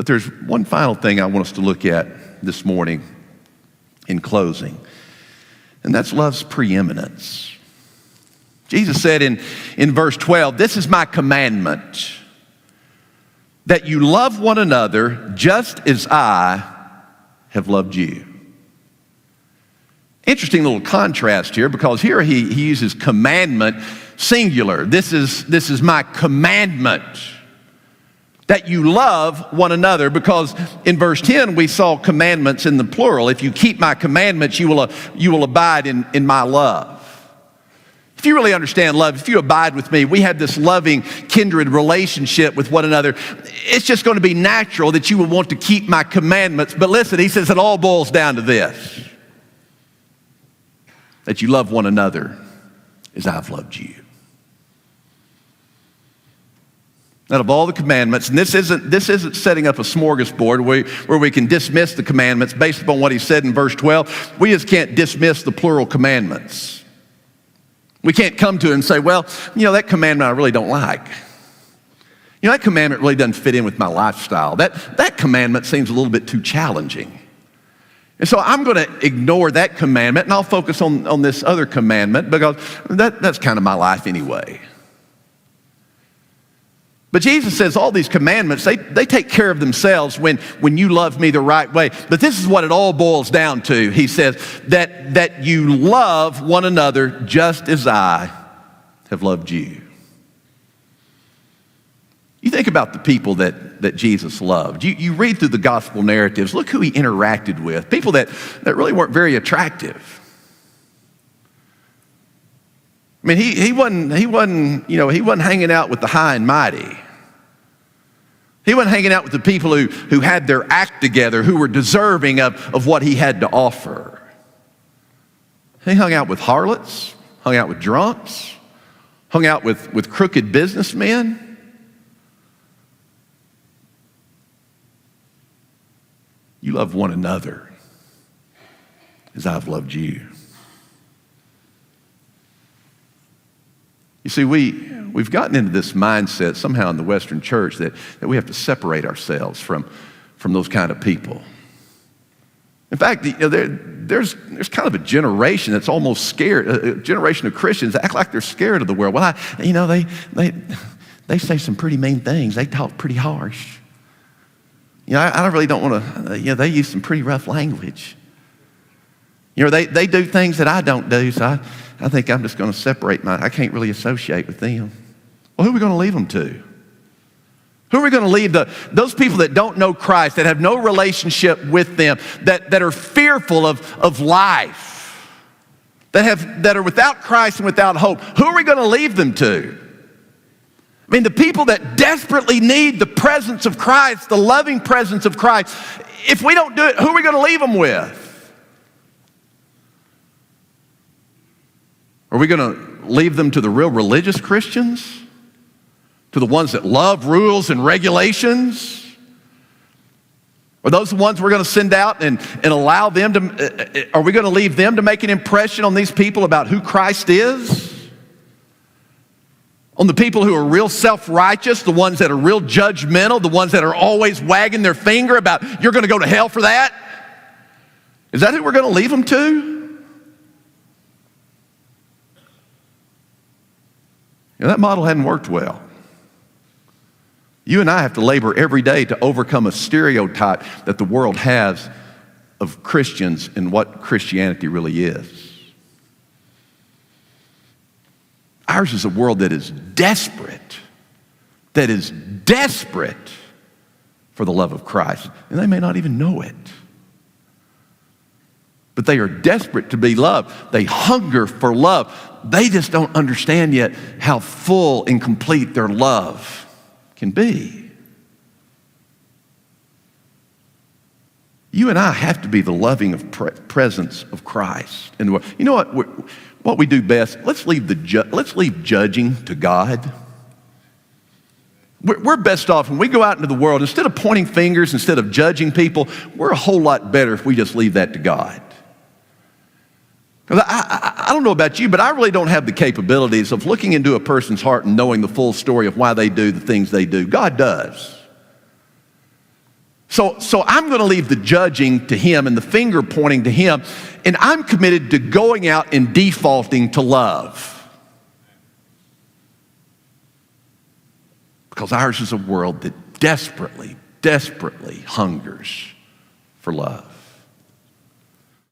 But there's one final thing I want us to look at this morning in closing, and that's love's preeminence. Jesus said in verse 12, "This is my commandment, that you love one another just as I have loved you." Interesting little contrast here, because here he uses commandment singular. This is my commandment, that you love one another, because in verse 10 we saw commandments in the plural. If you keep my commandments, you will abide in my love. If you really understand love, if you abide with me, we have this loving, kindred relationship with one another. It's just going to be natural that you will want to keep my commandments. But listen, he says it all boils down to this: that you love one another as I've loved you. Out of all the commandments, and this isn't setting up a smorgasbord where we can dismiss the commandments based upon what he said in verse 12. We just can't dismiss the plural commandments. We can't come to it and say, well, that commandment I really don't like. That commandment really doesn't fit in with my lifestyle. That commandment seems a little bit too challenging. And so I'm going to ignore that commandment, and I'll focus on this other commandment, because that's kind of my life anyway. But Jesus says all these commandments, they take care of themselves when you love me the right way. But this is what it all boils down to. He says that you love one another just as I have loved you. You think about the people that Jesus loved. You read through the gospel narratives. Look who he interacted with. People that really weren't very attractive. I mean, he wasn't hanging out with the high and mighty. He wasn't hanging out with the people who had their act together, who were deserving of what he had to offer. He hung out with harlots, hung out with drunks, hung out with crooked businessmen. You love one another as I've loved you. You see, we've gotten into this mindset somehow in the Western church that we have to separate ourselves from those kind of people. In fact, there's kind of a generation that's almost scared, a generation of Christians that act like they're scared of the world. Well, they say some pretty mean things. They talk pretty harsh. I really don't want to, they use some pretty rough language. They do things that I don't do, so I think I'm just going to separate I can't really associate with them. Well, who are we going to leave them to? Who are we going to leave those people that don't know Christ, that have no relationship with them, that are fearful of life, that are without Christ and without hope? Who are we going to leave them to? I mean, the people that desperately need the presence of Christ, the loving presence of Christ. If we don't do it, who are we going to leave them with? Are we going to leave them to the real religious Christians? To the ones that love rules and regulations? Are those the ones we're going to send out and allow them to, are we going to leave them to make an impression on these people about who Christ is? On the people who are real self-righteous, the ones that are real judgmental, the ones that are always wagging their finger about, you're going to go to hell for that? Is that who we're going to leave them to? That model hadn't worked well. You and I have to labor every day to overcome a stereotype that the world has of Christians and what Christianity really is. Ours is a world that is desperate for the love of Christ. And they may not even know it. But they are desperate to be loved. They hunger for love. They just don't understand yet how full and complete their love can be. You and I have to be the loving presence of Christ in the world. You know what we do best? Let's leave judging to God. We're best off when we go out into the world, instead of pointing fingers, instead of judging people, we're a whole lot better if we just leave that to God. Because I don't know about you, but I really don't have the capabilities of looking into a person's heart and knowing the full story of why they do the things they do. God does. So I'm going to leave the judging to him and the finger pointing to him, and I'm committed to going out and defaulting to love. Because ours is a world that desperately, desperately hungers for love.